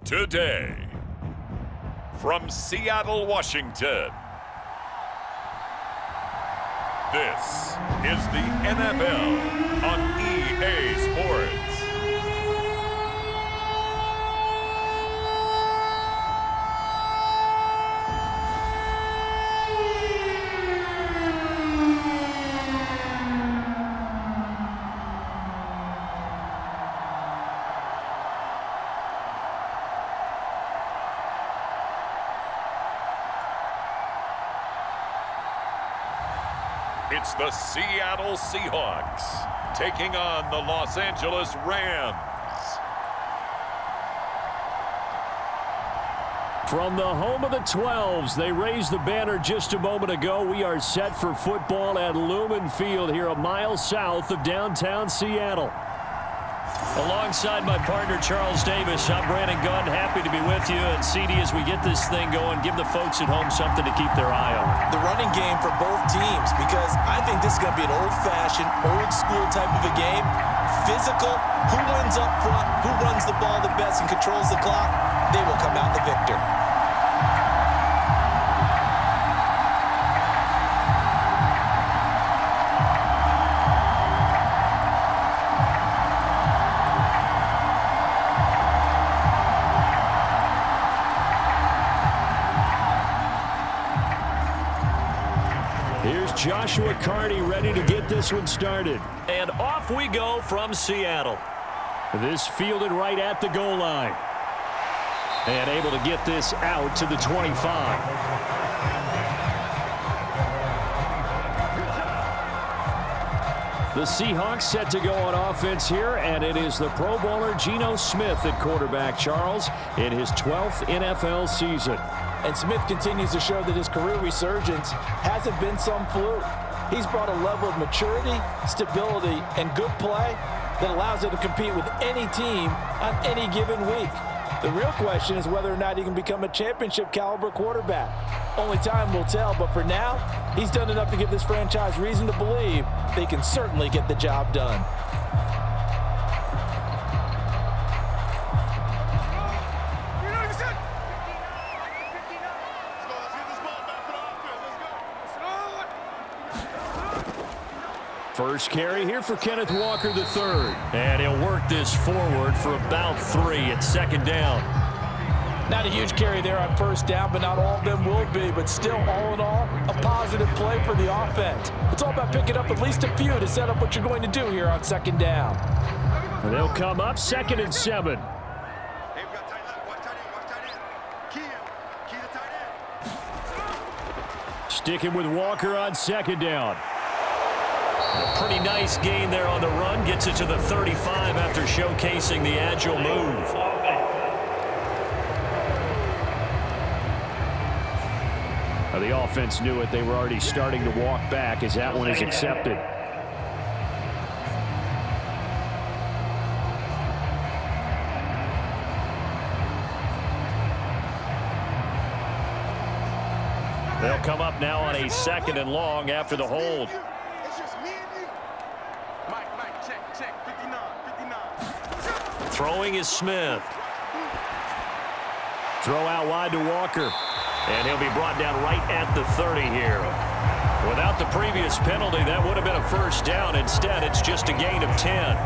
Today, from Seattle, Washington, this is the NFL on EA Sports. It's the Seattle Seahawks taking on the Los Angeles Rams. From the home of the 12s, they raised the banner just a moment ago. We are set for football at Lumen Field here a mile south of downtown Seattle. Alongside my partner, Charles Davis, I'm Brandon Gunn. Happy to be with you. And CD, as we get this thing going, give the folks at home something to keep their eye on. The running game for both teams, because I think this is going to be an old-fashioned, old-school type of a game. Physical, who wins up front, who runs the ball the best and controls the clock, they will come out the victor. Joshua Carney ready to get this one started. And off we go from Seattle. This fielded right at the goal line. And able to get this out to the 25. The Seahawks set to go on offense here, and it is the Pro Bowler Geno Smith at quarterback, Charles, in his 12th NFL season. And Smith continues to show that his career resurgence hasn't been some fluke. He's brought a level of maturity, stability, and good play that allows him to compete with any team on any given week. The real question is whether or not he can become a championship caliber quarterback. Only time will tell, but for now, he's done enough to give this franchise reason to believe they can certainly get the job done. First carry here for Kenneth Walker III. And he'll work this forward for about 3 at second down. Not a huge carry there on first down, but not all of them will be. But still, all in all, a positive play for the offense. It's all about picking up at least a few to set up what you're going to do here on second down. And they'll come up 2nd and 7. Sticking with Walker on second down. A pretty nice gain there on the run. Gets it to the 35 after showcasing the agile move. Now the offense knew it. They were already starting to walk back as that one is accepted. They'll come up now on a 2nd and long after the hold. Throwing is Smith. Throw out wide to Walker. And he'll be brought down right at the 30 here. Without the previous penalty, that would have been a first down. Instead, it's just a gain of 10.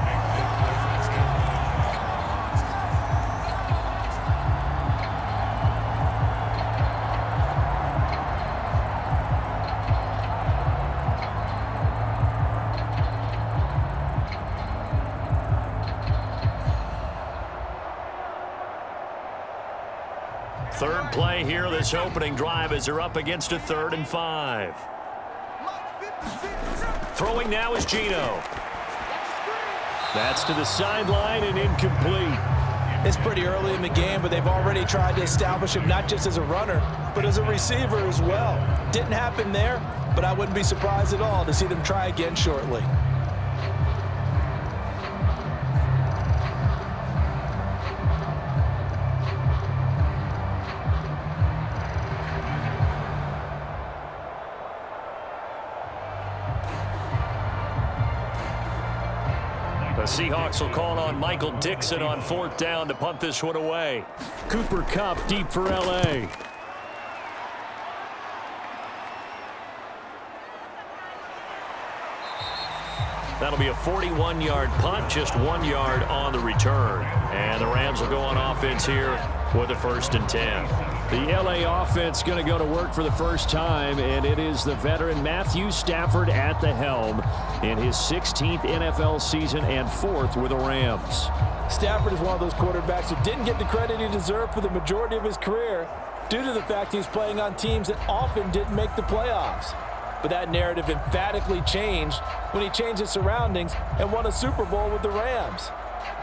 Third play here, this opening drive as they're up against a 3rd and 5. Throwing now is Geno. That's to the sideline and incomplete. It's pretty early in the game, but they've already tried to establish him not just as a runner, but as a receiver as well. Didn't happen there, but I wouldn't be surprised at all to see them try again shortly. The Seahawks will call on Michael Dixon on 4th down to punt this one away. Cooper Kupp deep for L.A. That'll be a 41-yard punt, just 1 yard on the return. And the Rams will go on offense here with a 1st and 10. The L.A. offense going to go to work for the first time, and it is the veteran Matthew Stafford at the helm in his 16th NFL season and 4th with the Rams. Stafford is one of those quarterbacks who didn't get the credit he deserved for the majority of his career due to the fact he's playing on teams that often didn't make the playoffs. But that narrative emphatically changed when he changed his surroundings and won a Super Bowl with the Rams.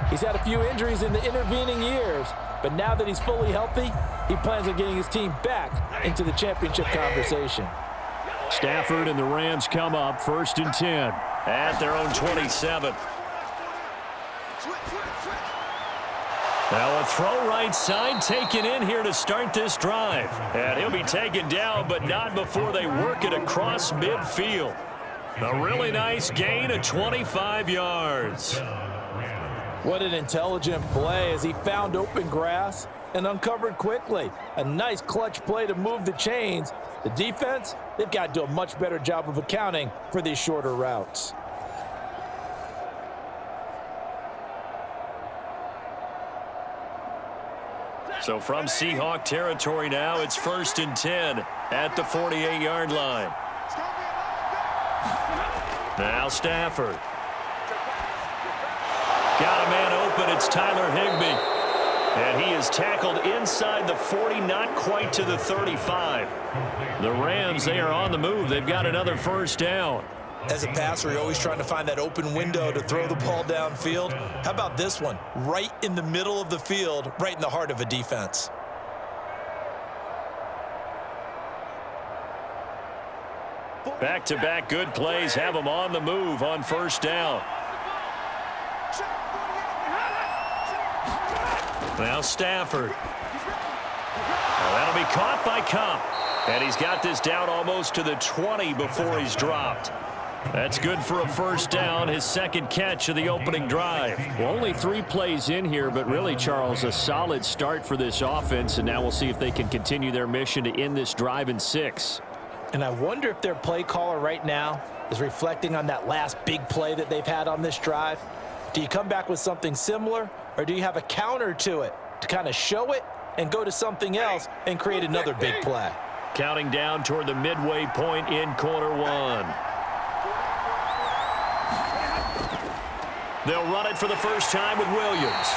He's had a few injuries in the intervening years, but now that he's fully healthy, he plans on getting his team back into the championship conversation. Stafford and the Rams come up 1st and 10 at their own 27. Now a throw right side taken in here to start this drive. And he'll be taken down, but not before they work it across midfield. A really nice gain of 25 yards. What an intelligent play as he found open grass and uncovered quickly. A nice clutch play to move the chains. The defense, they've got to do a much better job of accounting for these shorter routes. So from Seahawk territory now, it's 1st and 10 at the 48-yard line. Now Stafford. Got a man open. It's Tyler Higbee. And he is tackled inside the 40, not quite to the 35. The Rams, they are on the move. They've got another 1st down. As a passer, you're always trying to find that open window to throw the ball downfield. How about this one? Right in the middle of the field, right in the heart of a defense. Back-to-back good plays have them on the move on 1st down. Now Stafford. Well, that'll be caught by Kupp. And he's got this down almost to the 20 before he's dropped. That's good for a 1st down, his 2nd catch of the opening drive. Well, only 3 plays in here, but really, Charles, a solid start for this offense, and now we'll see if they can continue their mission to end this drive in 6. And I wonder if their play caller right now is reflecting on that last big play that they've had on this drive. Do you come back with something similar, or do you have a counter to it to kind of show it and go to something else and create another big play? Counting down toward the midway point in quarter 1. They'll run it for the first time with Williams.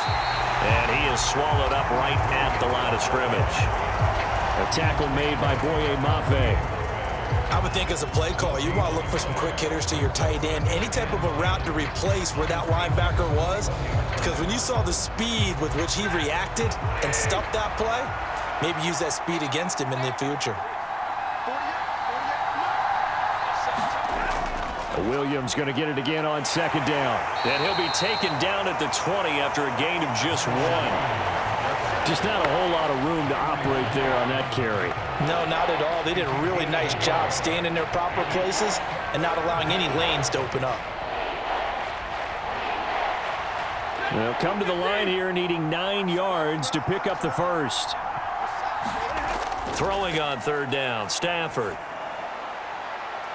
And he is swallowed up right at the line of scrimmage. A tackle made by Boye Mafe. I would think as a play caller, you want to look for some quick hitters to your tight end, any type of a route to replace where that linebacker was. Because when you saw the speed with which he reacted and stuffed that play, maybe use that speed against him in the future. Williams going to get it again on 2nd down. And he'll be taken down at the 20 after a gain of just 1. Just not a whole lot of room to operate there on that carry. No, not at all. They did a really nice job staying in their proper places and not allowing any lanes to open up. They'll come to the line here needing 9 yards to pick up the 1st. Throwing on 3rd down, Stafford.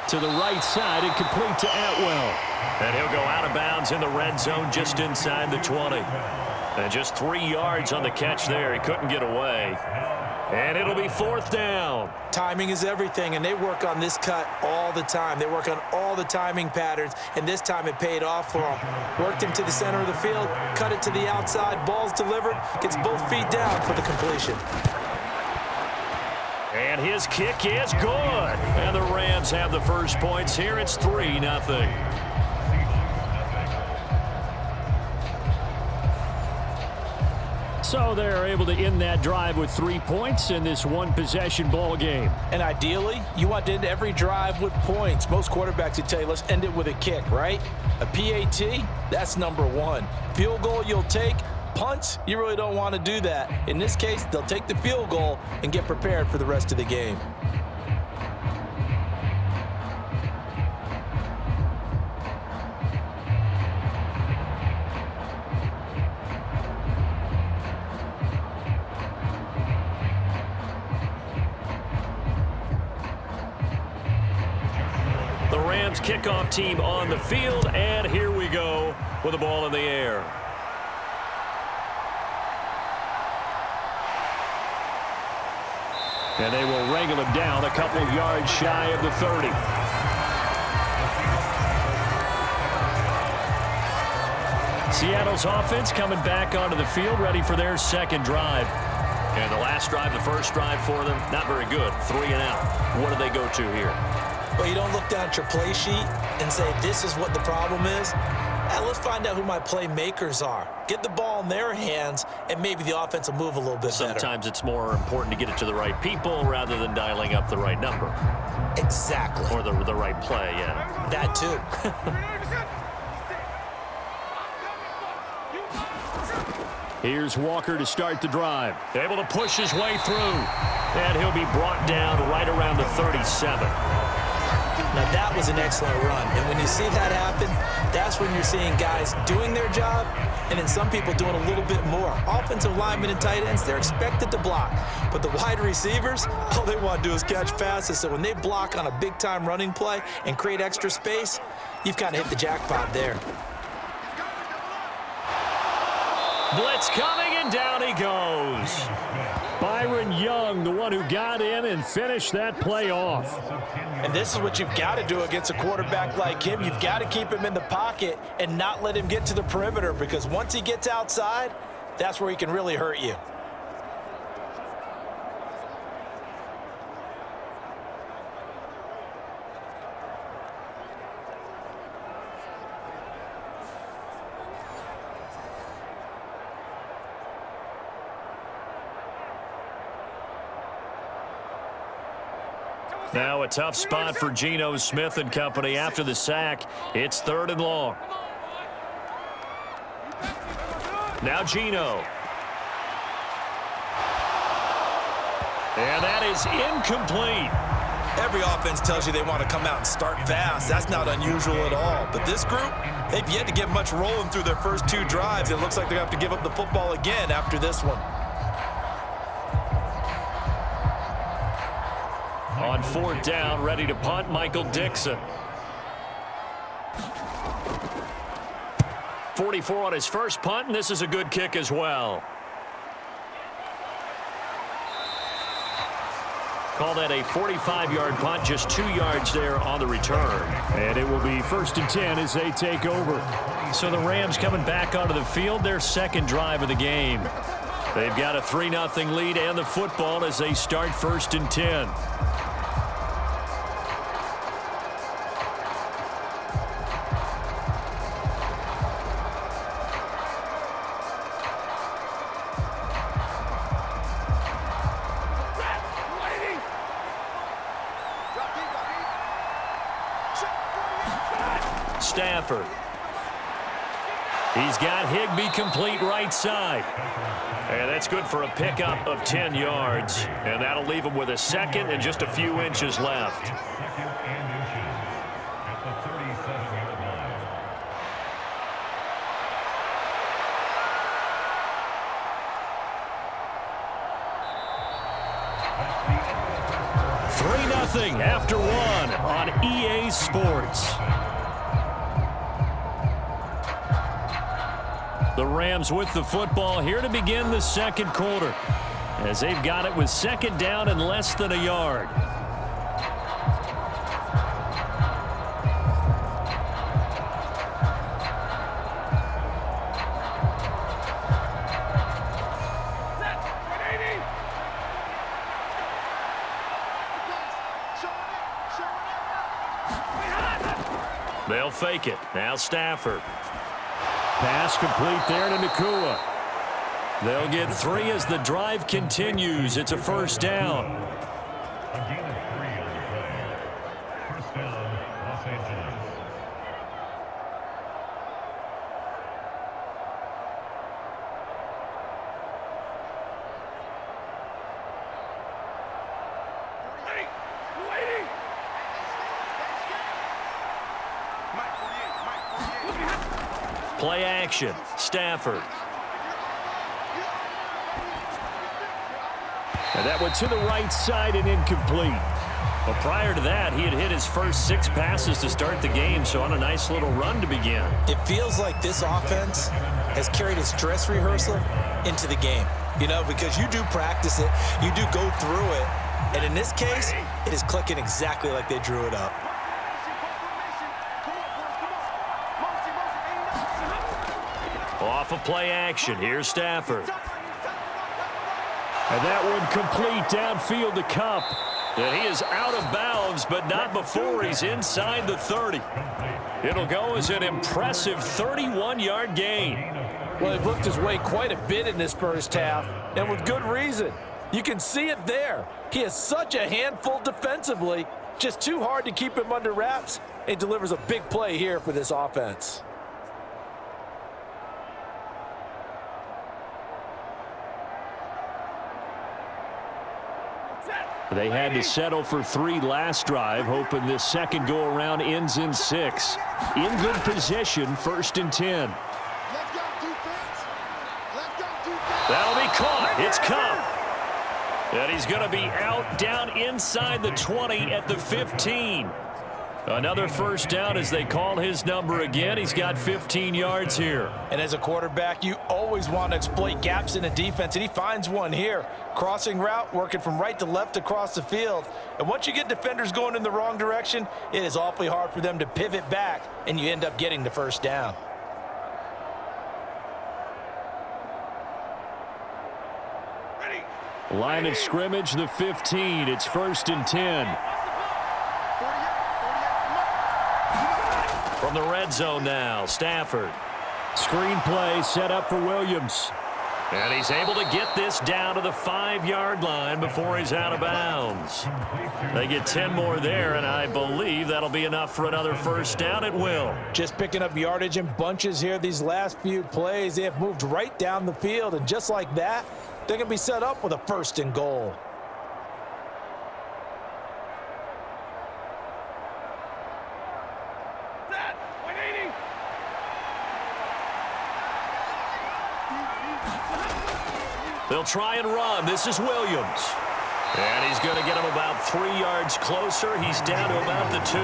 To the right side and complete to Atwell. And he'll go out of bounds in the red zone just inside the 20. And just 3 yards on the catch there. He couldn't get away. And it'll be 4th down. Timing is everything, and they work on this cut all the time. They work on all the timing patterns, and this time it paid off for them. Worked him to the center of the field, cut it to the outside, ball's delivered, gets both feet down for the completion. And his kick is good. And the Rams have the first points here. It's 3-0. So they're able to end that drive with 3 points in this one-possession ball game. And ideally, you want to end every drive with points. Most quarterbacks would tell you, let's end it with a kick, right? A PAT, that's number 1. Field goal you'll take. Punts, you really don't want to do that. In this case, they'll take the field goal and get prepared for the rest of the game. Rams kickoff team on the field, and here we go with the ball in the air. And they will wrangle him down a couple yards shy of the 30. Seattle's offense coming back onto the field, ready for their second drive. And the last drive, the first drive for them, not very good. 3 and out. What do they go to here? Well, you don't look down at your play sheet and say, this is what the problem is. Let's find out who my playmakers are. Get the ball in their hands, and maybe the offense will move a little bit better. Sometimes it's more important to get it to the right people rather than dialing up the right number. Exactly. Or the right play, yeah. That too. Here's Walker to start the drive. Able to push his way through. And he'll be brought down right around the 37. Now, that was an excellent run. And when you see that happen, that's when you're seeing guys doing their job and then some people doing a little bit more. Offensive linemen and tight ends, they're expected to block. But the wide receivers, all they want to do is catch passes. So when they block on a big-time running play and create extra space, you've kind of hit the jackpot there. Blitz coming, and down he goes. Byron Young, the one who got in and finished that play off. And this is what you've got to do against a quarterback like him. You've got to keep him in the pocket and not let him get to the perimeter, because once he gets outside, that's where he can really hurt you. Now a tough spot for Geno Smith and company after the sack. It's 3rd and long. Now Geno. And that is incomplete. Every offense tells you they want to come out and start fast. That's not unusual at all. But this group, they've yet to get much rolling through their first 2 drives. It looks like they're going to have to give up the football again after this one. On 4th down, ready to punt, Michael Dixon. 44 on his first punt, and this is a good kick as well. Call that a 45-yard punt, just 2 yards there on the return. And it will be 1st and 10 as they take over. So the Rams coming back onto the field, their second drive of the game. They've got a 3-0 lead and the football as they start 1st and 10. Stafford. He's got Higbee complete right side. And that's good for a pickup of 10 yards. And that'll leave him with a second and just a few inches left. Nothing after 1 on EA Sports. The Rams with the football here to begin the second quarter, as they've got it with 2nd down and less than a yard. They'll fake it. Now Stafford. Pass complete there to Nacua. They'll get 3 as the drive continues. It's a 1st down. Play action. Stafford. And that went to the right side and incomplete. But prior to that, he had hit his first 6 passes to start the game, so on a nice little run to begin. It feels like this offense has carried its dress rehearsal into the game. You know, because you do practice it, you do go through it, and in this case, it is clicking exactly like they drew it up. Off of play action, here's Stafford. And that one complete downfield to Cup. And he is out of bounds, but not before he's inside the 30. It'll go as an impressive 31-yard gain. Well, he looked his way quite a bit in this first half, and with good reason. You can see it there. He is such a handful defensively, just too hard to keep him under wraps. He delivers a big play here for this offense. They had to settle for 3 last drive, hoping this second go-around ends in 6. In good position, 1st and 10. That'll be caught. It's Cup. And he's going to be out down inside the 20 at the 15. Another first down as they call his number again. He's got 15 yards here. And as a quarterback, you always want to exploit gaps in a defense, and he finds one here. Crossing route, working from right to left across the field. And once you get defenders going in the wrong direction, it is awfully hard for them to pivot back, and you end up getting the first down. Line of scrimmage, the 15. It's 1st and 10. From the red zone now, Stafford. Screen play set up for Williams. And he's able to get this down to the 5-yard line before he's out of bounds. They get 10 more there, and I believe that'll be enough for another first down. It will. Just picking up yardage in bunches here these last few plays. They have moved right down the field, and just like that, they're going to be set up with a 1st and goal. They'll try and run. This is Williams. And he's going to get him about 3 yards closer. He's down to about the 2.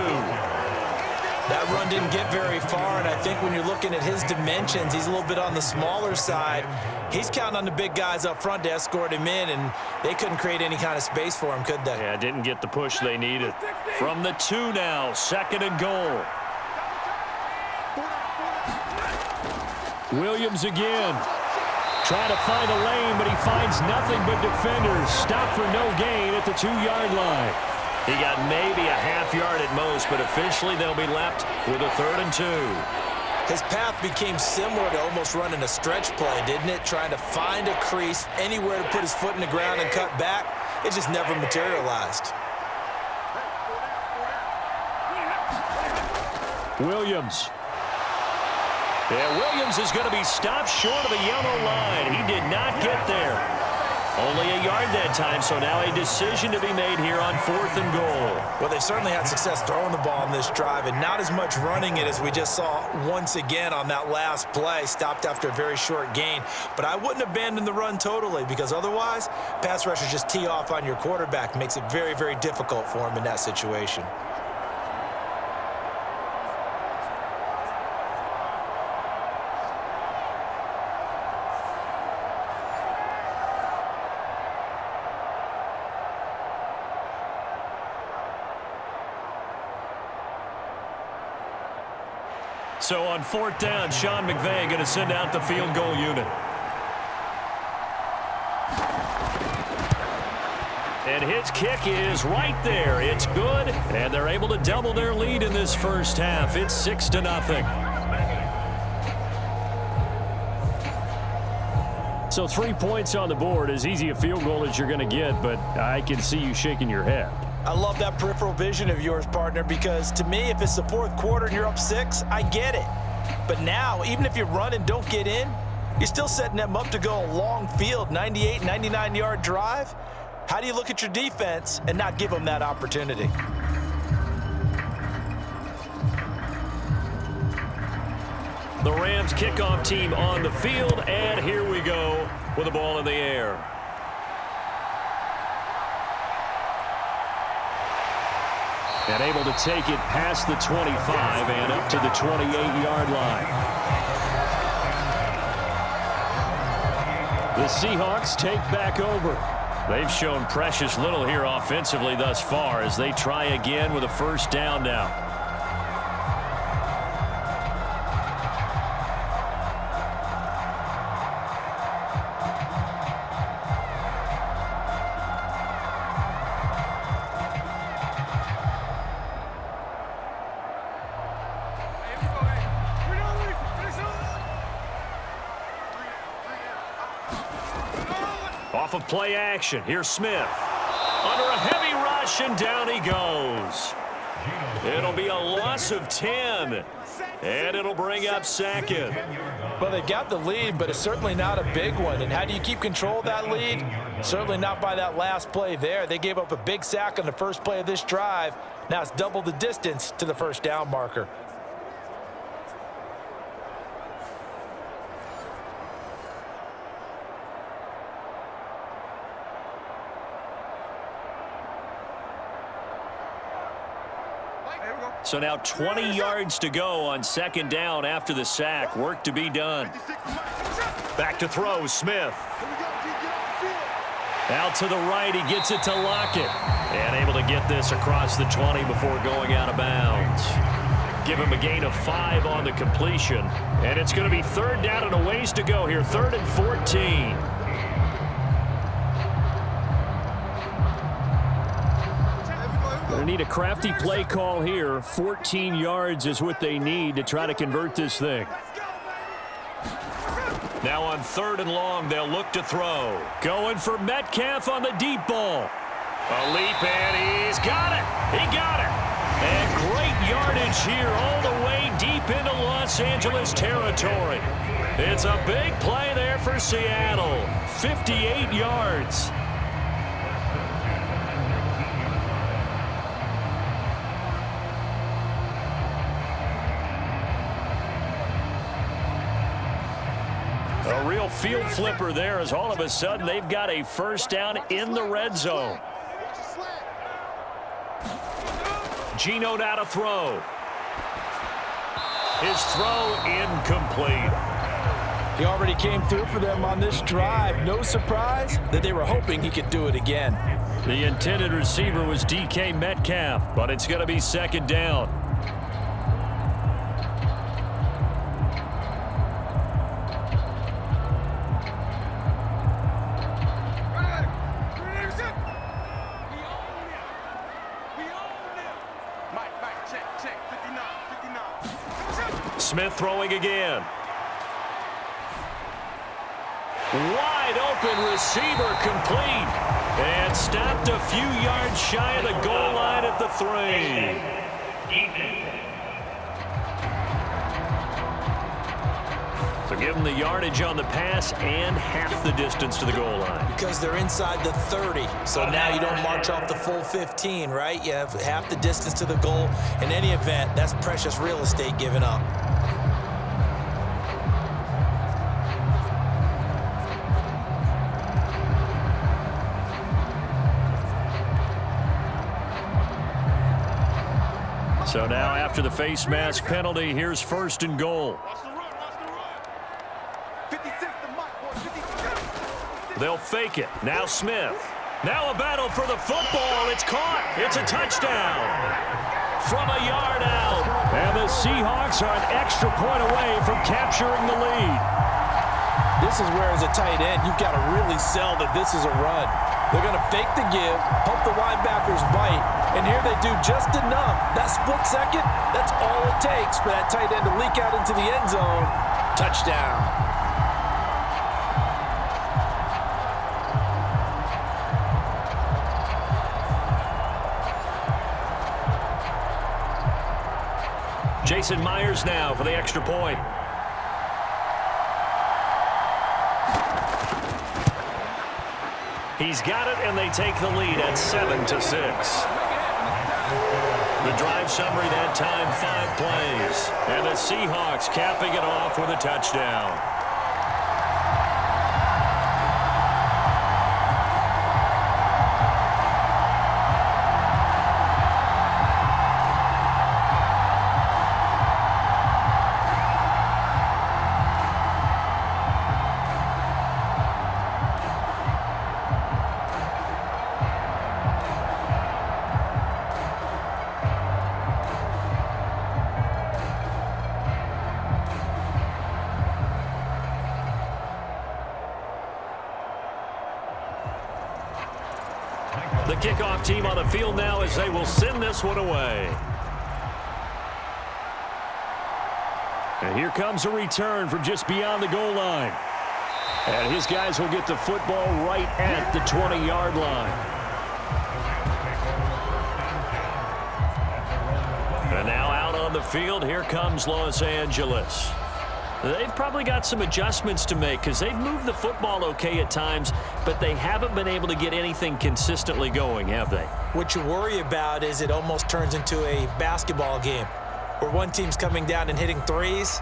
That run didn't get very far, and I think when you're looking at his dimensions, he's a little bit on the smaller side. He's counting on the big guys up front to escort him in, and they couldn't create any kind of space for him, could they? Yeah, didn't get the push they needed. From the 2 now, 2nd and goal. Williams again. Trying to find a lane, but he finds nothing but defenders. Stop for no gain at the 2-yard line. He got maybe a half yard at most, but officially they'll be left with a 3rd and 2. His path became similar to almost running a stretch play, didn't it? Trying to find a crease, anywhere to put his foot in the ground and cut back. It just never materialized. Williams. Yeah, Williams is going to be stopped short of the yellow line. He did not get there. Only a yard that time, so now a decision to be made here on 4th and goal. Well, they've certainly had success throwing the ball in this drive, and not as much running it as we just saw once again on that last play, stopped after a very short gain. But I wouldn't abandon the run totally, because otherwise, pass rushers just tee off on your quarterback. Makes it very, very difficult for him in that situation. So on 4th down, Sean McVay going to send out the field goal unit. And his kick is right there. It's good, and they're able to double their lead in this first half. It's 6-0. So 3 points on the board, as easy a field goal as you're going to get, but I can see you shaking your head. I love that peripheral vision of yours, partner, because to me, if it's the 4th quarter and you're up 6, I get it. But now, even if you run and don't get in, you're still setting them up to go a long field, 98, 99-yard drive. How do you look at your defense and not give them that opportunity? The Rams kickoff team on the field, and here we go with the ball in the air. And able to take it past the 25 and up to the 28-yard line. The Seahawks take back over. They've shown precious little here offensively thus far as they try again with a first down now. Off of play action, here's Smith. Under a heavy rush, and down he goes. It'll be a loss of 10, and it'll bring up second. Well, they got the lead, but it's certainly not a big one. And how do you keep control of that lead? Certainly not by that last play there. They gave up a big sack on the first play of this drive. Now it's double the distance to the first down marker. So now 20 yards to go on second down after the sack. Work to be done. Back to throw, Smith. Out to the right, he gets it to Lockett. And able to get this across the 20 before going out of bounds. Give him a gain of 5 on the completion. And it's going to be third down and a ways to go here. 3rd and 14. They need a crafty play call here. 14 yards is what they need to try to convert this thing. Now on 3rd and long, they'll look to throw. Going for Metcalf on the deep ball. A leap, and he's got it. He got it. And great yardage here all the way deep into Los Angeles territory. It's a big play there for Seattle. 58 yards. A real field flipper there as all of a sudden they've got a first down in the red zone. Geno now to throw. His throw incomplete. He already came through for them on this drive. No surprise that they were hoping he could do it again. The intended receiver was DK Metcalf, but it's going to be second down. Smith throwing again. Wide open receiver complete. And stopped a few yards shy of the goal line at the 3. So give them the yardage on the pass and half the distance to the goal line. Because they're inside the 30. So now you don't march off the full 15, right? You have half the distance to the goal. In any event, that's precious real estate given up. So now after the face mask penalty, here's 1st and goal. They'll fake it. Now Smith. Now a battle for the football. It's caught. It's a touchdown. From a yard out. And the Seahawks are an extra point away from capturing the lead. This is where, as a tight end, you've got to really sell that this is a run. They're going to fake the give, hope the linebackers bite, and here they do just enough. That split second, that's all it takes for that tight end to leak out into the end zone. Touchdown. Jason Myers now for the extra point. He's got it, and they take the lead at 7-6. The drive summary that time, 5 plays. And the Seahawks capping it off with a touchdown. The kickoff team on the field now as they will send this one away. And here comes a return from just beyond the goal line. And his guys will get the football right at the 20-yard line. And now out on the field, here comes Los Angeles. They've probably got some adjustments to make because they've moved the football okay at times, but they haven't been able to get anything consistently going, have they? What you worry about is it almost turns into a basketball game where one team's coming down and hitting threes,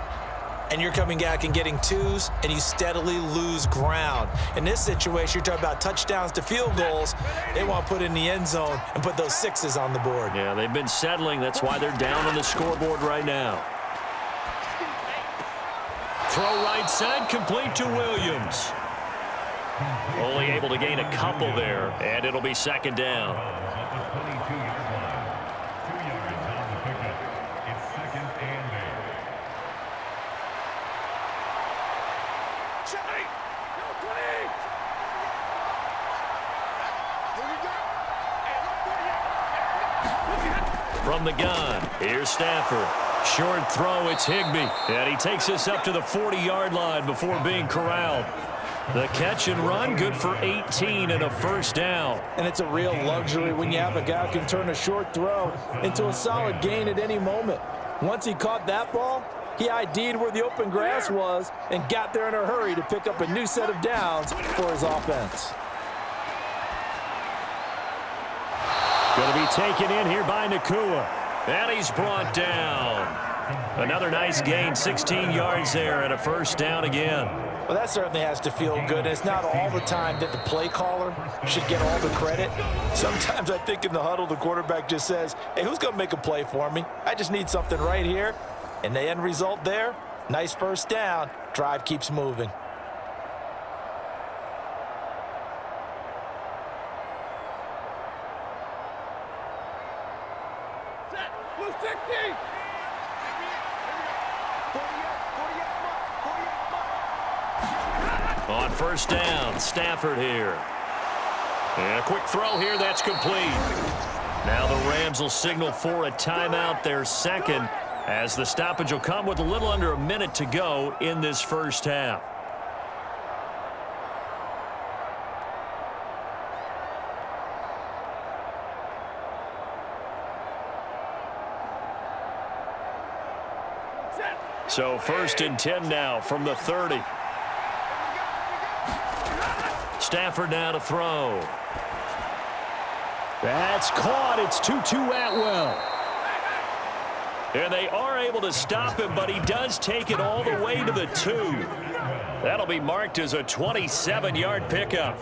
and you're coming back and getting twos, and you steadily lose ground. In this situation, you're talking about touchdowns to field goals. They want to put in the end zone and put those sixes on the board. Yeah, they've been settling. That's why they're down on the scoreboard right now. Throw right side, complete to Williams. Only able to gain a couple there, and it'll be second down. From the gun, here's Stafford. Short throw, it's Higbee. And he takes us up to the 40-yard line before being corralled. The catch and run, good for 18 and a first down. And it's a real luxury when you have a guy who can turn a short throw into a solid gain at any moment. Once he caught that ball, he ID'd where the open grass was and got there in a hurry to pick up a new set of downs for his offense. Going to be taken in here by Nacua. And he's brought down. Another nice gain, 16 yards there and a first down again. Well, that certainly has to feel good. It's not all the time that the play caller should get all the credit. Sometimes I think in the huddle, the quarterback just says, hey, who's going to make a play for me? I just need something right here. And the end result there, nice first down. Drive keeps moving. On first down, Stafford here. And a quick throw here, that's complete. Now the Rams will signal for a timeout, their second, as the stoppage will come with a little under a minute to go in this first half. So first and 10 now from the 30. Stafford now to throw. That's caught. It's Tutu Atwell. And they are able to stop him, but he does take it all the way to the 2. That'll be marked as a 27-yard pickup.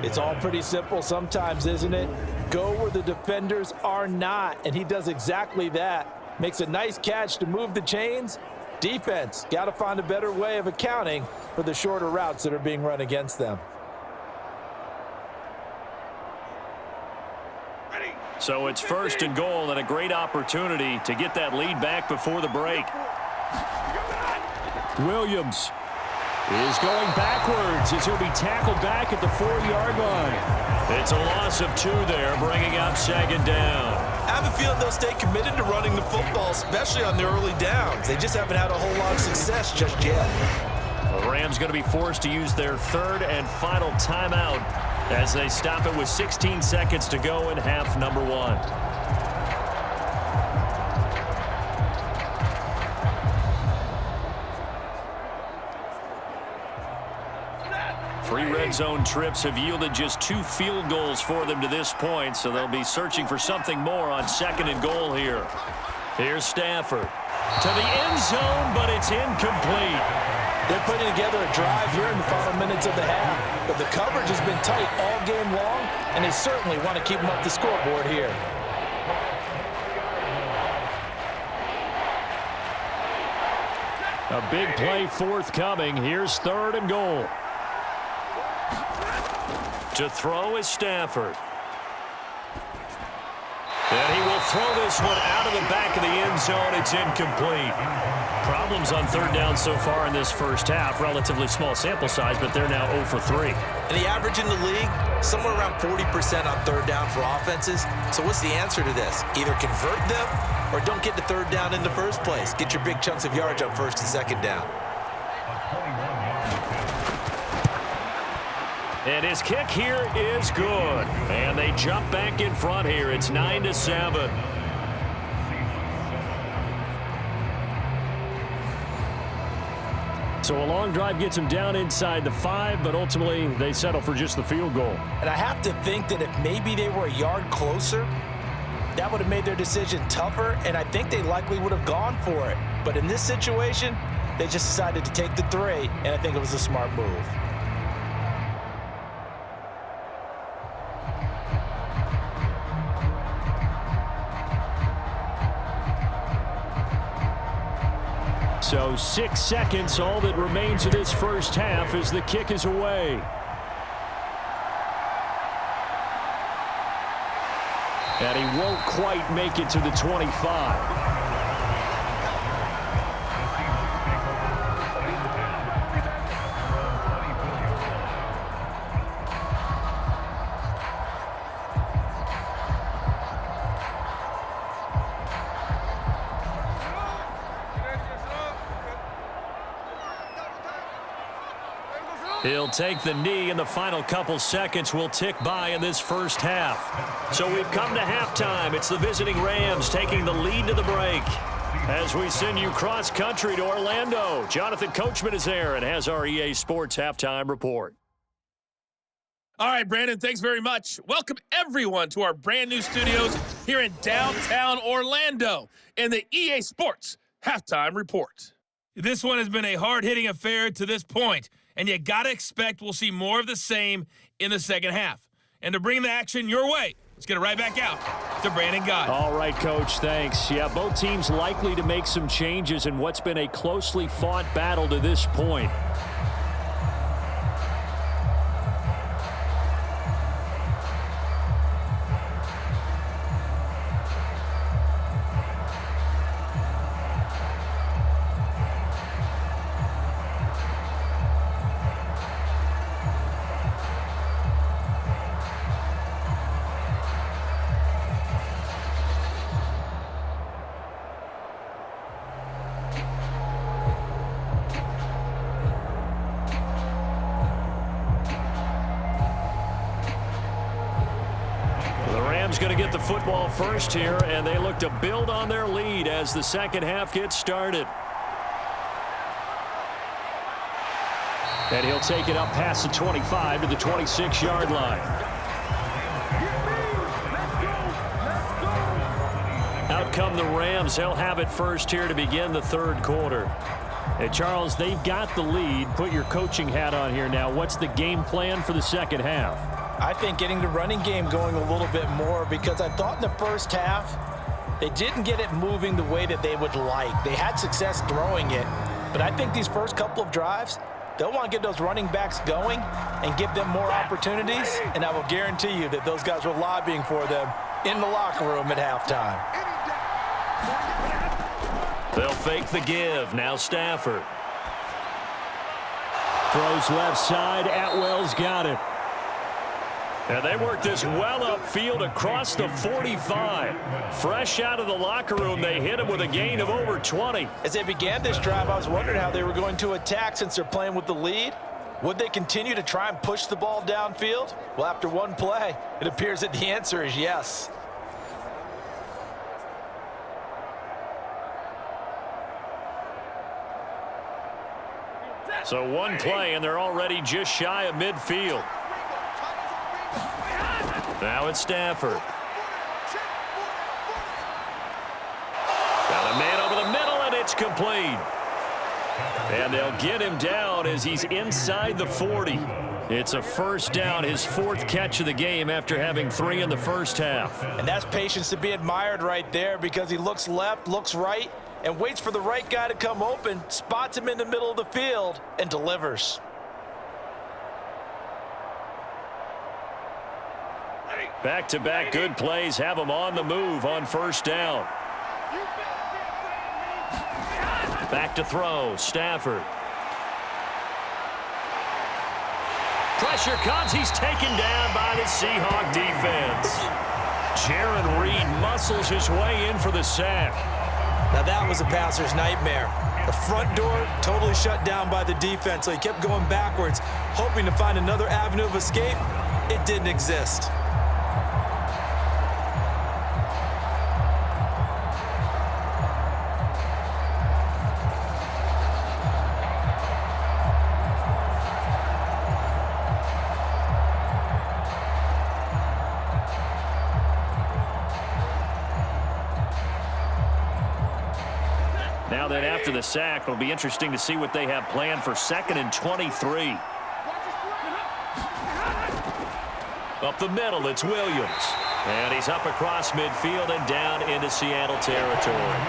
It's all pretty simple sometimes, isn't it? Go where the defenders are not, and he does exactly that. Makes a nice catch to move the chains. Defense, got to find a better way of accounting for the shorter routes that are being run against them. So it's first and goal and a great opportunity to get that lead back before the break. Williams is going backwards as he'll be tackled back at the 4-yard line. It's a loss of 2 there, bringing up second down. I have a feeling they'll stay committed to running the football, especially on their early downs. They just haven't had a whole lot of success just yet. The Rams going to be forced to use their third and final timeout as they stop it with 16 seconds to go in half number 1. Three red zone trips have yielded just 2 field goals for them to this point, so they'll be searching for something more on second and goal here. Here's Stafford to the end zone, but it's incomplete. They're putting together a drive here in the final minutes of the half, but the coverage has been tight all game long, and they certainly want to keep them up the scoreboard here. A big play forthcoming. Here's third and goal. To throw is Stafford. And he will throw this one out of the back of the end zone. It's incomplete. Problems on third down so far in this first half. Relatively small sample size, but they're now 0 for 3. And the average in the league, somewhere around 40% on third down for offenses. So what's the answer to this? Either convert them or don't get to third down in the first place. Get your big chunks of yardage on first and second down. And his kick here is good. And they jump back in front here. It's 9-7. So a long drive gets them down inside the 5, but ultimately they settle for just the field goal. And I have to think that if maybe they were a yard closer, that would have made their decision tougher, and I think they likely would have gone for it. But in this situation, they just decided to take the 3, and I think it was a smart move. So 6 seconds, all that remains of this first half as the kick is away. And he won't quite make it to the 25. He'll take the knee, and the final couple seconds will tick by in this first half. So we've come to halftime. It's the visiting Rams taking the lead to the break. As we send you cross-country to Orlando, Jonathan Coachman is there and has our EA Sports Halftime Report. All right, Brandon, thanks very much. Welcome, everyone, to our brand-new studios here in downtown Orlando in the EA Sports Halftime Report. This one has been a hard-hitting affair to this point, and you got to expect we'll see more of the same in the second half. And to bring the action your way, let's get it right back out to Brandon Gott. All right, Coach, thanks. Yeah, both teams likely to make some changes in what's been a closely fought battle to this point. Going to get the football first here, and they look to build on their lead as the second half gets started. And he'll take it up past the 25 to the 26-yard line. Out come the Rams. They'll have it first here to begin the third quarter. And Charles, they've got the lead. Put your coaching hat on here now. What's the game plan for the second half? I think getting the running game going a little bit more, because I thought in the first half they didn't get it moving the way that they would like. They had success throwing it, but I think these first couple of drives, they'll want to get those running backs going and give them more opportunities, and I will guarantee you that those guys were lobbying for them in the locker room at halftime. They'll fake the give. Now Stafford. Throws left side. Atwell's got it. And they work this well upfield across the 45. Fresh out of the locker room, they hit him with a gain of over 20. As they began this drive, I was wondering how they were going to attack since they're playing with the lead. Would they continue to try and push the ball downfield? Well, after one play, it appears that the answer is yes. So one play, and they're already just shy of midfield. Now it's Stafford. Got a man over the middle, and it's complete. And they'll get him down as he's inside the 40. It's a first down, his fourth catch of the game after having 3 in the first half. And that's patience to be admired right there, because he looks left, looks right, and waits for the right guy to come open, spots him in the middle of the field, and delivers. Back-to-back good plays have him on the move on first down. Back to throw. Stafford. Pressure comes. He's taken down by the Seahawk defense. Jaron Reed muscles his way in for the sack. Now that was a passer's nightmare. The front door totally shut down by the defense, so he kept going backwards, hoping to find another avenue of escape. It didn't exist. Now then, after the sack, it'll be interesting to see what they have planned for 2nd and 23. Up the middle, it's Williams. And he's up across midfield and down into Seattle territory.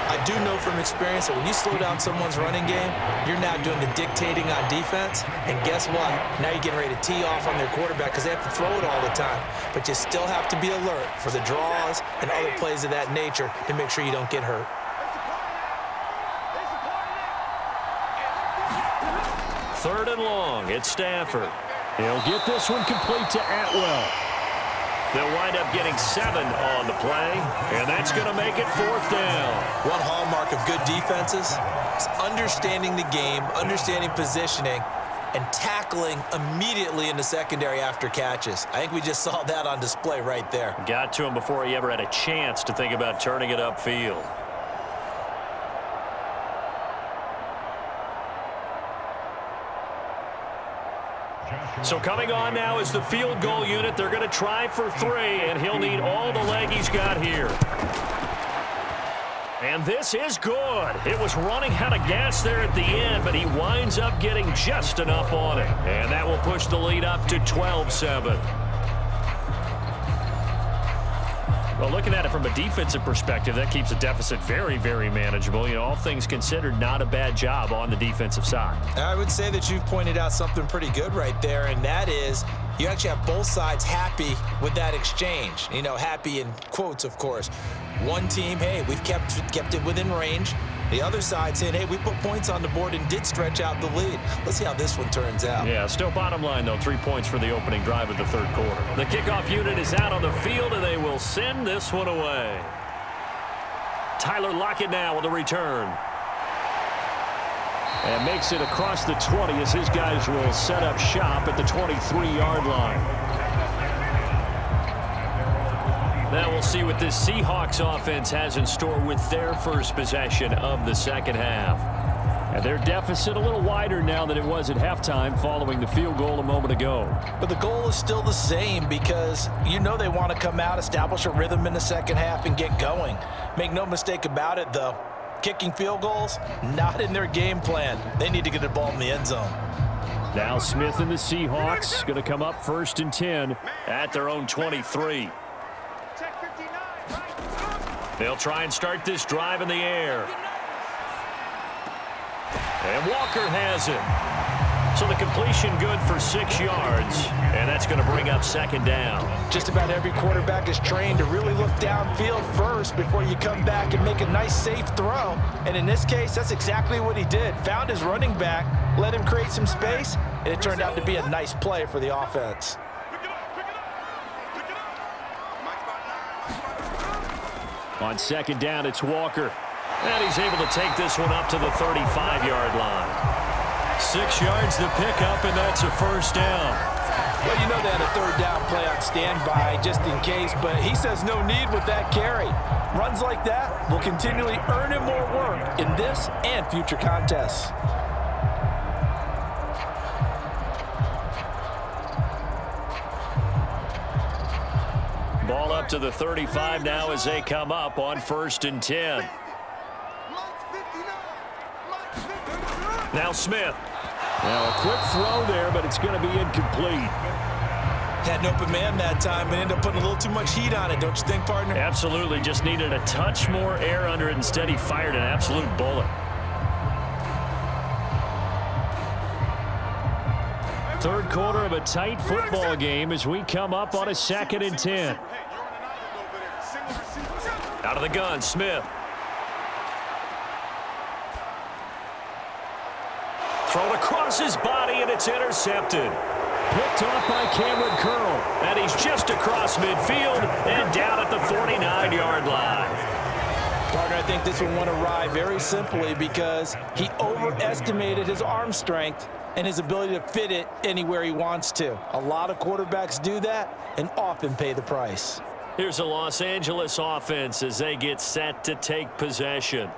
I do know from experience that when you slow down someone's running game, you're now doing the dictating on defense. And guess what? Now you're getting ready to tee off on their quarterback because they have to throw it all the time. But you still have to be alert for the draws and other plays of that nature to make sure you don't get hurt. Third and long, it's Stafford. He'll get this one complete to Atwell. They'll wind up getting 7 on the play, and that's going to make it 4th down. One hallmark of good defenses is understanding the game, understanding positioning, and tackling immediately in the secondary after catches. I think we just saw that on display right there. Got to him before he ever had a chance to think about turning it upfield. So coming on now is the field goal unit. They're going to try for 3, and he'll need all the leg he's got here. And this is good. It was running out of gas there at the end, but he winds up getting just enough on it. And that will push the lead up to 12-7. Well, looking at it from a defensive perspective, that keeps the deficit very, very manageable. You know, all things considered, not a bad job on the defensive side. I would say that you've pointed out something pretty good right there, and that is you actually have both sides happy with that exchange. You know, happy in quotes, of course. One team, hey, we've kept it within range. The other side saying, hey, we put points on the board and did stretch out the lead. Let's see how this one turns out. Yeah, still bottom line, though, 3 points for the opening drive of the 3rd quarter. The kickoff unit is out on the field, and they will send this one away. Tyler Lockett now with the return. And makes it across the 20 as his guys will set up shop at the 23-yard line. Now we'll see what this Seahawks offense has in store with their first possession of the 2nd half. And their deficit a little wider now than it was at halftime following the field goal a moment ago. But the goal is still the same because you know they want to come out, establish a rhythm in the 2nd half, and get going. Make no mistake about it, though. Kicking field goals, not in their game plan. They need to get the ball in the end zone. Now Smith and the Seahawks going to come up 1st and 10 at their own 23. They'll try and start this drive in the air. And Walker has it. So the completion good for 6 yards. And that's going to bring up 2nd down. Just about every quarterback is trained to really look downfield first before you come back and make a nice, safe throw. And in this case, that's exactly what he did. Found his running back, let him create some space, and it turned out to be a nice play for the offense. On 2nd down, it's Walker. And he's able to take this one up to the 35-yard line. 6 yards to pick up, and that's a 1st down. Well, you know they had a 3rd down play on standby just in case, but he says no need with that carry. Runs like that will continually earn him more work in this and future contests. Ball up to the 35 now as they come up on 1st and 10. Now Smith. Now a quick throw there, but it's going to be incomplete. Had an open man that time and ended up putting a little too much heat on it, don't you think, partner? Absolutely. Just needed a touch more air under it. Instead, he fired an absolute bullet. 3rd quarter of a tight football game as we come up on a 2nd and 10. Out of the gun, Smith. thrown across his body, and it's intercepted. Picked off by Cameron Curl, and he's just across midfield and down at the 49-yard line. Partner, I think this one went awry very simply because he overestimated his arm strength and his ability to fit it anywhere he wants to. A lot of quarterbacks do that and often pay the price. Here's a Los Angeles offense as they get set to take possession.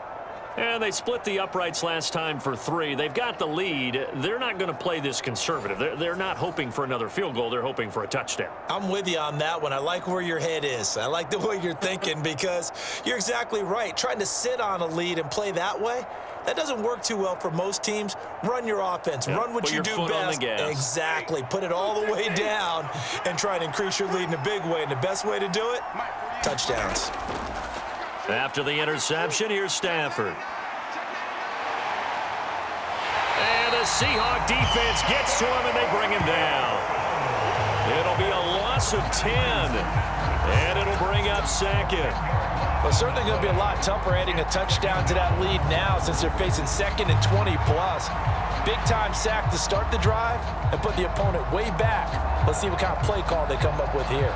And they split the uprights last time for 3. They've got the lead. They're not going to play this conservative. They're not hoping for another field goal. They're hoping for a touchdown. I'm with you on that one. I like where your head is. I like the way you're thinking because you're exactly right. Trying to sit on a lead and play that way, that doesn't work too well for most teams. Run your offense. Run what you do best. Exactly. Put it all the way down and try and increase your lead in a big way. And the best way to do it, touchdowns. After the interception, here's Stafford. And the Seahawk defense gets to him, and they bring him down. It'll be a loss of 10, and it'll bring up second. Well, certainly going to be a lot tougher adding a touchdown to that lead now since they're facing 2nd and 20-plus. Big-time sack to start the drive and put the opponent way back. Let's see what kind of play call they come up with here.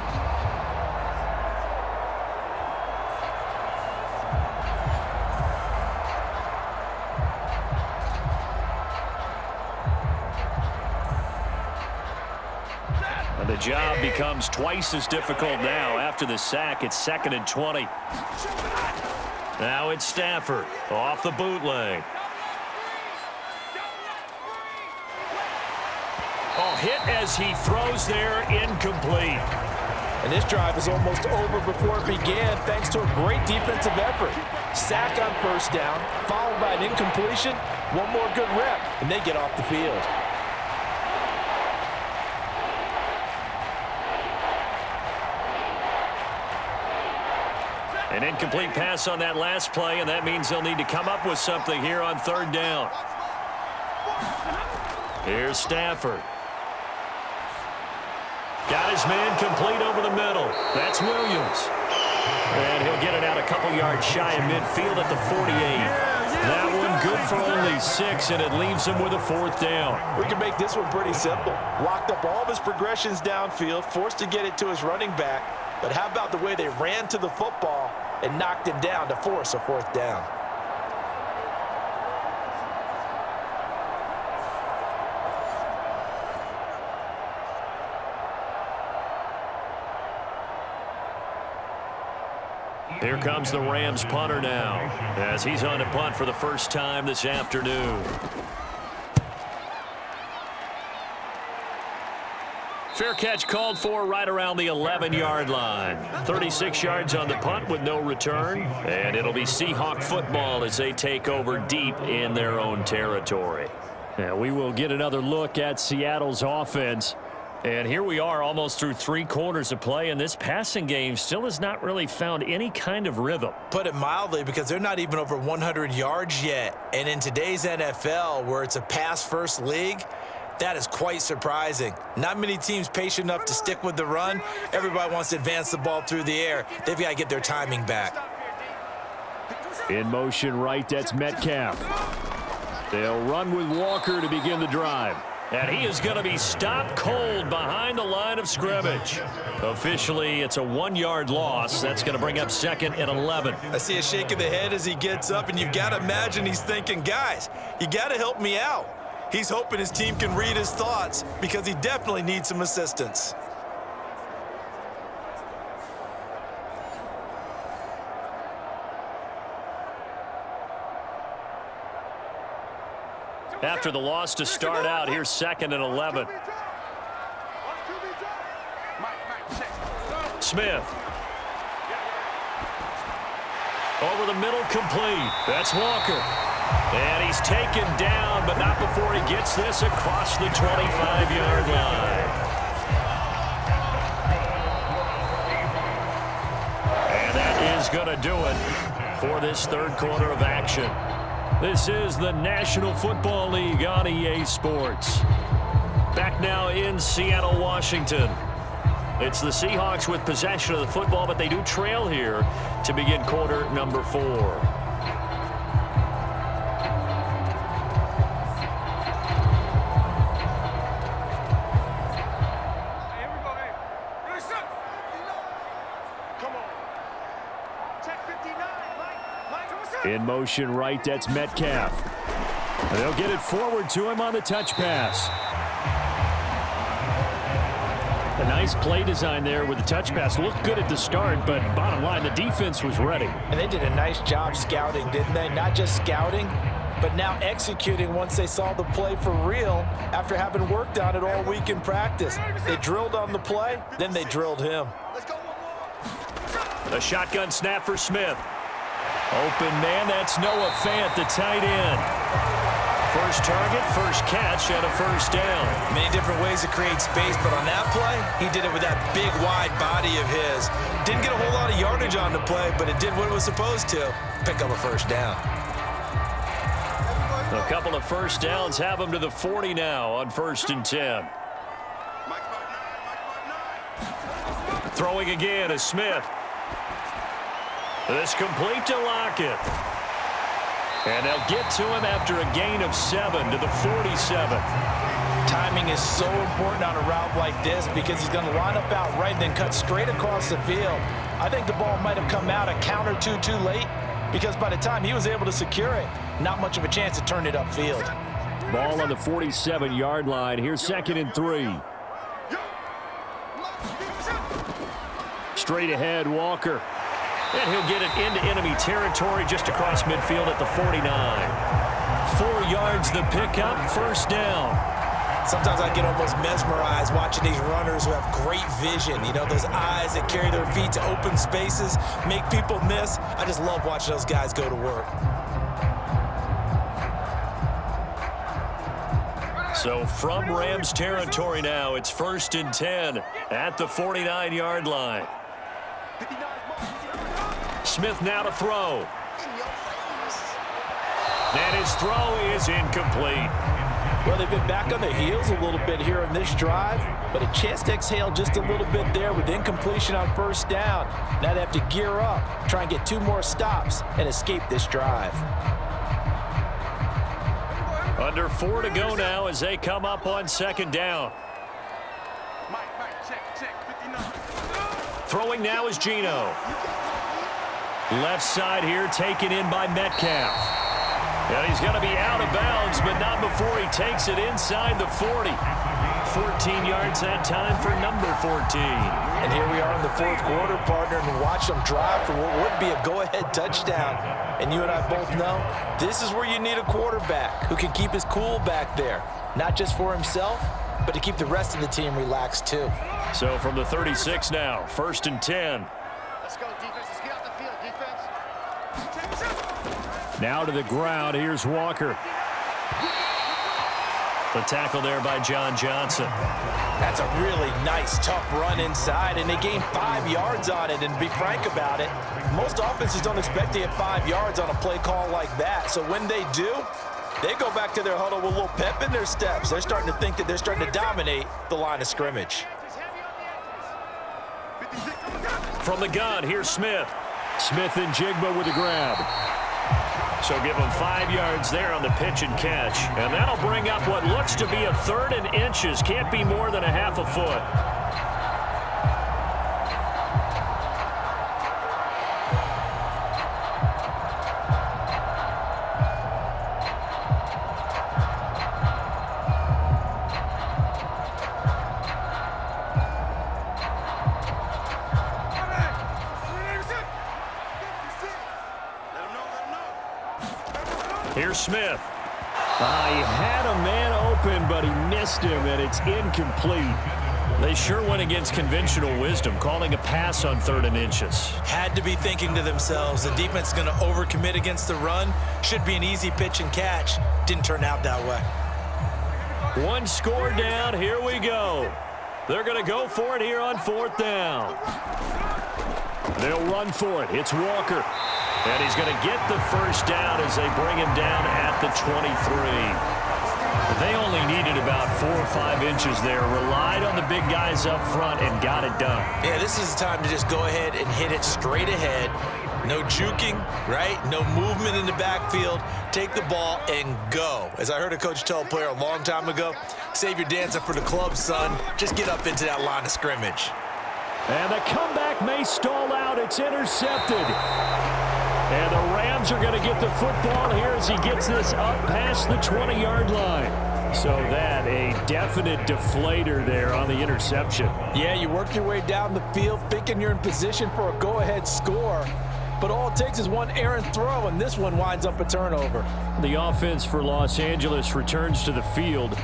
And the job becomes twice as difficult now. After the sack, it's 2nd and 20. Now it's Stafford off the bootleg. Oh, hit as he throws there, incomplete. And this drive is almost over before it began thanks to a great defensive effort. Sack on 1st down, followed by an incompletion. One more good rep, and they get off the field. An incomplete pass on that last play, and that means they'll need to come up with something here on 3rd down. Here's Stafford. Got his man complete over the middle. That's Williams. And he'll get it out a couple yards shy of midfield at the 48. That one good for only 6, and it leaves him with a 4th down. We can make this one pretty simple. Locked up all of his progressions downfield, forced to get it to his running back. But how about the way they ran to the football and knocked him down to force a 4th down? Here comes the Rams punter now as he's on to punt for the first time this afternoon. Fair catch called for right around the 11-yard line. 36 yards on the punt with no return. And it'll be Seahawk football as they take over deep in their own territory. Now we will get another look at Seattle's offense. And here we are almost through 3 quarters of play, and this passing game still has not really found any kind of rhythm. Put it mildly, because they're not even over 100 yards yet. And in today's NFL, where it's a pass-first league, that is quite surprising. Not many teams patient enough to stick with the run. Everybody wants to advance the ball through the air. They've got to get their timing back. In motion right, that's Metcalf. They'll run with Walker to begin the drive. And he is going to be stopped cold behind the line of scrimmage. Officially, it's a 1-yard loss. That's going to bring up 2nd and 11. I see a shake of the head as he gets up, and you've got to imagine he's thinking, guys, you got to help me out. He's hoping his team can read his thoughts because he definitely needs some assistance. After the loss to start out, here's 2nd and 11. Smith. Over the middle, complete. That's Walker. And he's taken down, but not before he gets this across the 25-yard line. And that is going to do it for this 3rd quarter of action. This is the National Football League on EA Sports. Back now in Seattle, Washington. It's the Seahawks with possession of the football, but they do trail here to begin quarter number 4. In motion right, that's Metcalf. And they'll get it forward to him on the touch pass. A nice play design there with the touch pass. Looked good at the start, but bottom line, the defense was ready. And they did a nice job scouting, didn't they? Not just scouting, but now executing once they saw the play for real after having worked on it all week in practice. They drilled on the play, then they drilled him. A shotgun snap for Smith. Open man, that's Noah Fant, the tight end. First target, first catch, and a first down. Many different ways to create space, but on that play, he did it with that big, wide body of his. Didn't get a whole lot of yardage on the play, but it did what it was supposed to. Pick up a first down. A couple of first downs have him to the 40 now on 1st and 10. Throwing again is Smith. This complete to Lockett. And they'll get to him after a gain of 7 to the 47. Timing is so important on a route like this because he's going to line up out right and then cut straight across the field. I think the ball might have come out a count or two too late because by the time he was able to secure it, not much of a chance to turn it upfield. Ball on the 47-yard line. Here's 2nd and 3. Straight ahead, Walker. And he'll get it into enemy territory just across midfield at the 49. 4 yards the pickup, first down. Sometimes I get almost mesmerized watching these runners who have great vision. You know, those eyes that carry their feet to open spaces, make people miss. I just love watching those guys go to work. So from Rams territory now, it's 1st and 10 at the 49-yard line. Smith now to throw. And his throw is incomplete. Well, they've been back on their heels a little bit here in this drive, but a chance to exhale just a little bit there with incompletion on first down. Now they have to gear up, try and get 2 more stops, and escape this drive. Under 4 to go now as they come up on 2nd down. Throwing now is Geno. Left side here taken in by Metcalf. And he's going to be out of bounds, but not before he takes it inside the 40. 14 yards that time for number 14. And here we are in the 4th quarter, partner, and watch them drive for what would be a go-ahead touchdown. And you and I both know this is where you need a quarterback who can keep his cool back there, not just for himself, but to keep the rest of the team relaxed too. So from the 36 now, 1st and 10. Let's go, defense. Let's get out the field, defense. Now to the ground. Here's Walker. The tackle there by John Johnson. That's a really nice, tough run inside, and they gained 5 yards on it. And to be frank about it, most offenses don't expect to get 5 yards on a play call like that. So when they do, they go back to their huddle with a little pep in their steps. They're starting to think that they're starting to dominate the line of scrimmage. From the gun, here's Smith. Smith and Jigba with a grab. So give him 5 yards there on the pitch and catch. And that'll bring up what looks to be a 3rd and inches. Can't be more than a half a foot. Here's Smith. He had a man open, but he missed him, and it's incomplete. They sure went against conventional wisdom, calling a pass on 3rd and inches. Had to be thinking to themselves, the defense is going to overcommit against the run. Should be an easy pitch and catch. Didn't turn out that way. 1 score down. Here we go. They're going to go for it here on 4th down. They'll run for it. It's Walker. And he's going to get the first down as they bring him down at the 23. They only needed about 4 or 5 inches there. Relied on the big guys up front and got it done. Yeah, this is the time to just go ahead and hit it straight ahead. No juking, right? No movement in the backfield. Take the ball and go. As I heard a coach tell a player a long time ago, save your dancing for the club, son. Just get up into that line of scrimmage. And the comeback may stall out. It's intercepted. And the Rams are going to get the football here as he gets this up past the 20-yard line. So that a definite deflator there on the interception. Yeah, you work your way down the field thinking you're in position for a go-ahead score. But all it takes is one errant throw, and this one winds up a turnover. The offense for Los Angeles returns to the field.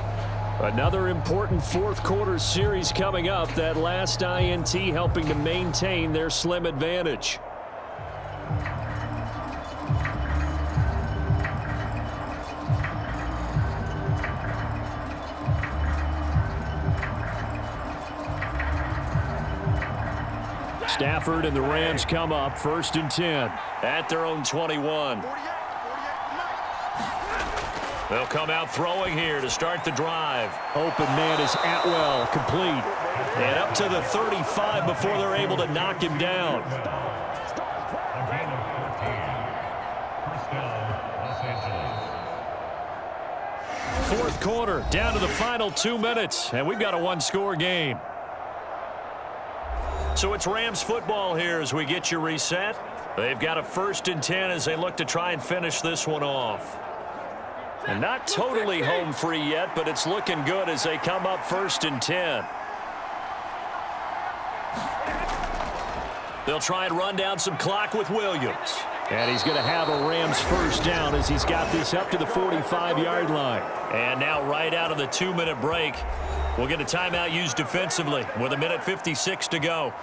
Another important fourth-quarter series coming up. That last INT helping to maintain their slim advantage. Stafford and the Rams come up 1st and 10 at their own 21. They'll come out throwing here to start the drive. Open man is Atwell, complete. And up to the 35 before they're able to knock him down. Fourth quarter, down to the final 2 minutes, and we've got a one-score game. So it's Rams football here as we get you reset. They've got a 1st and 10 as they look to try and finish this one off. And not totally home free yet, but it's looking good as they come up 1st and 10. They'll try and run down some clock with Williams. And he's going to have a Rams first down as he's got this up to the 45-yard line. And now right out of the 2-minute break, we'll get a timeout used defensively with 1:56 to go.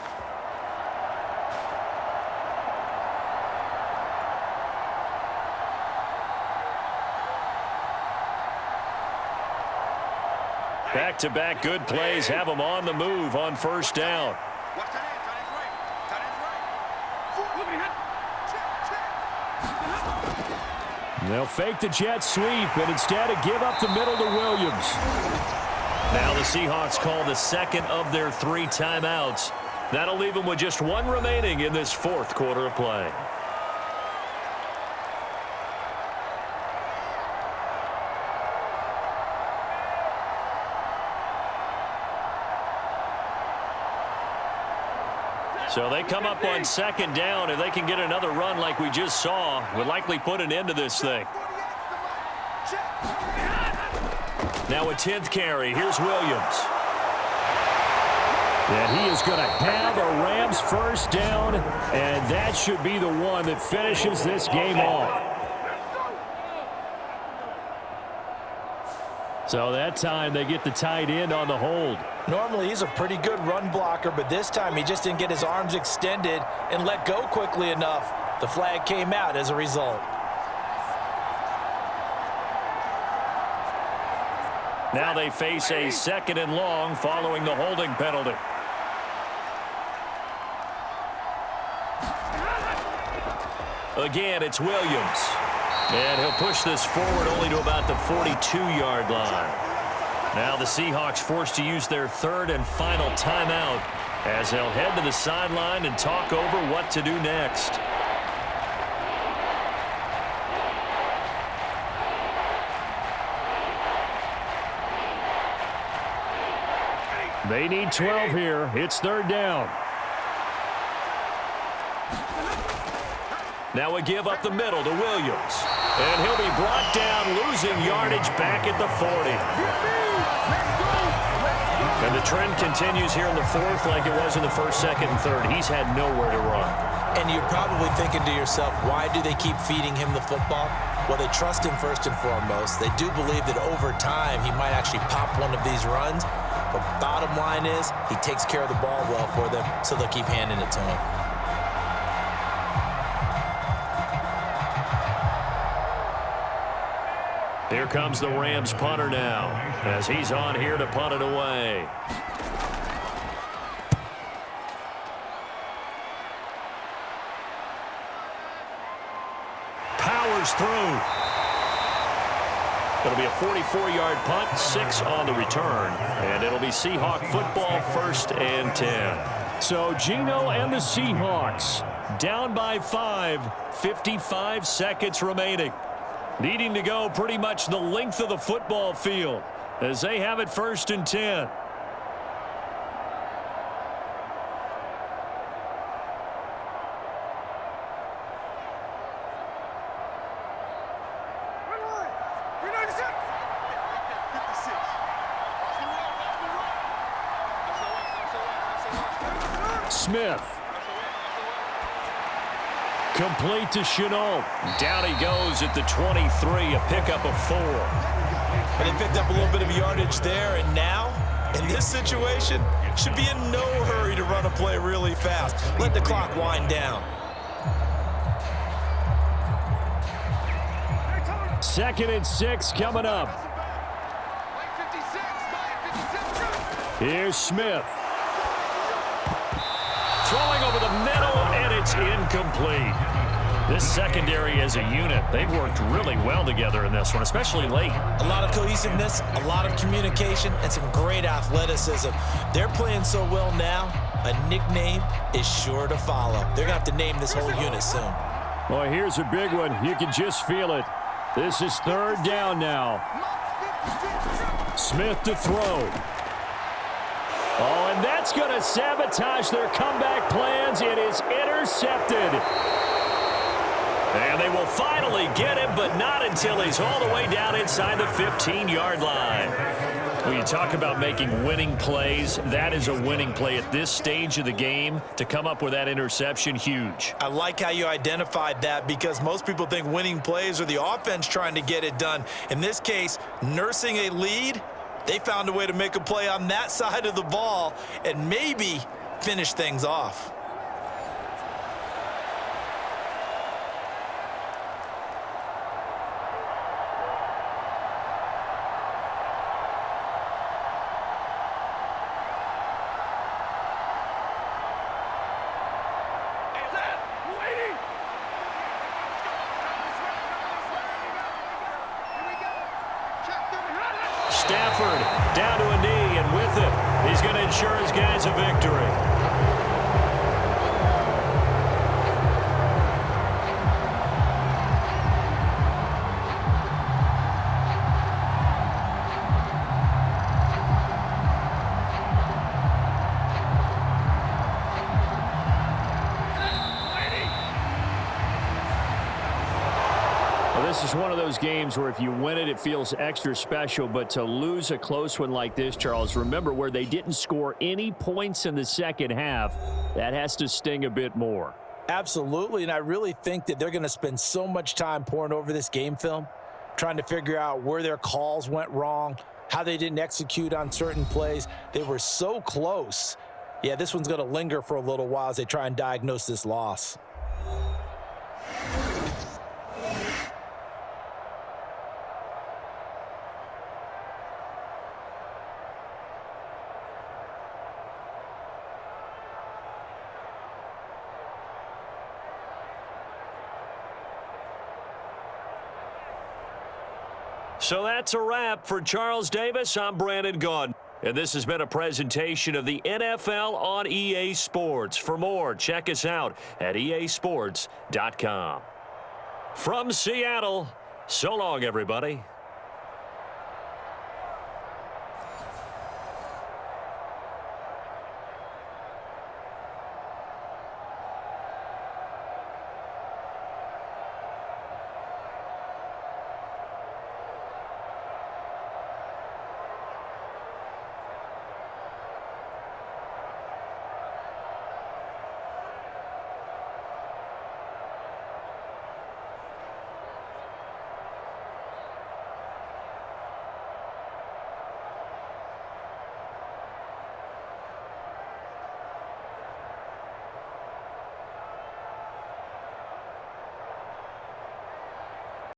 Back-to-back good plays have them on the move on first down. They'll fake the jet sweep and instead give up the middle to Williams. Now the Seahawks call the second of their 3 timeouts. That'll leave them with just 1 remaining in this fourth quarter of play. So they come up on 2nd down. If they can get another run like we just saw, would likely put an end to this thing. Now a 10th carry. Here's Williams. And he is going to have a Rams first down, and that should be the one that finishes this game off. So that time they get the tight end on the hold. Normally he's a pretty good run blocker, but this time he just didn't get his arms extended and let go quickly enough. The flag came out as a result. Now they face a 2nd and long following the holding penalty. Again, it's Williams. And he'll push this forward only to about the 42-yard line. Now the Seahawks forced to use their 3rd and final timeout as they'll head to the sideline and talk over what to do next. They need 12 here. It's 3rd down. Now a give up the middle to Williams. And he'll be brought down, losing yardage back at the 40. And the trend continues here in the 4th like it was in the 1st, 2nd, and 3rd. He's had nowhere to run. And you're probably thinking to yourself, why do they keep feeding him the football? Well, they trust him first and foremost. They do believe that over time he might actually pop one of these runs. But bottom line is he takes care of the ball well for them, so they'll keep handing it to him. Here comes the Rams punter now as he's on here to punt it away. Powers through. It'll be a 44-yard punt, 6 on the return, and it'll be Seahawk football 1st and 10. So Geno and the Seahawks down by 5, 55 seconds remaining. Needing to go pretty much the length of the football field as they have it 1st and 10. Smith. Complete to Geno. Down he goes at the 23, a pickup of 4. And they picked up a little bit of yardage there, and now, in this situation, should be in no hurry to run a play really fast. Let the clock wind down. 2nd and 6 coming up. Here's Smith. Throwing over the middle, and it's incomplete. This secondary as a unit, they've worked really well together in this one, especially late. A lot of cohesiveness, a lot of communication, and some great athleticism. They're playing so well now, a nickname is sure to follow. They're going to have to name this whole unit soon. Well, here's a big one. You can just feel it. This is 3rd down now. Smith to throw. Oh, and that's going to sabotage their comeback plans. It is intercepted. And they will finally get him, but not until he's all the way down inside the 15-yard line. When you talk about making winning plays, that is a winning play at this stage of the game. To come up with that interception, huge. I like how you identified that, because most people think winning plays are the offense trying to get it done. In this case, nursing a lead, they found a way to make a play on that side of the ball and maybe finish things off. Stafford down to a knee, and with it, he's going to ensure his guys a victory. This is one of those games where if you win it, it feels extra special. But to lose a close one like this, Charles, remember where they didn't score any points in the second half, that has to sting a bit more. Absolutely, and I really think that they're going to spend so much time poring over this game film, trying to figure out where their calls went wrong, how they didn't execute on certain plays. They were so close. Yeah, this one's going to linger for a little while as they try and diagnose this loss. So that's a wrap for Charles Davis. I'm Brandon Gaudin. And this has been a presentation of the NFL on EA Sports. For more, check us out at easports.com. From Seattle, so long, everybody.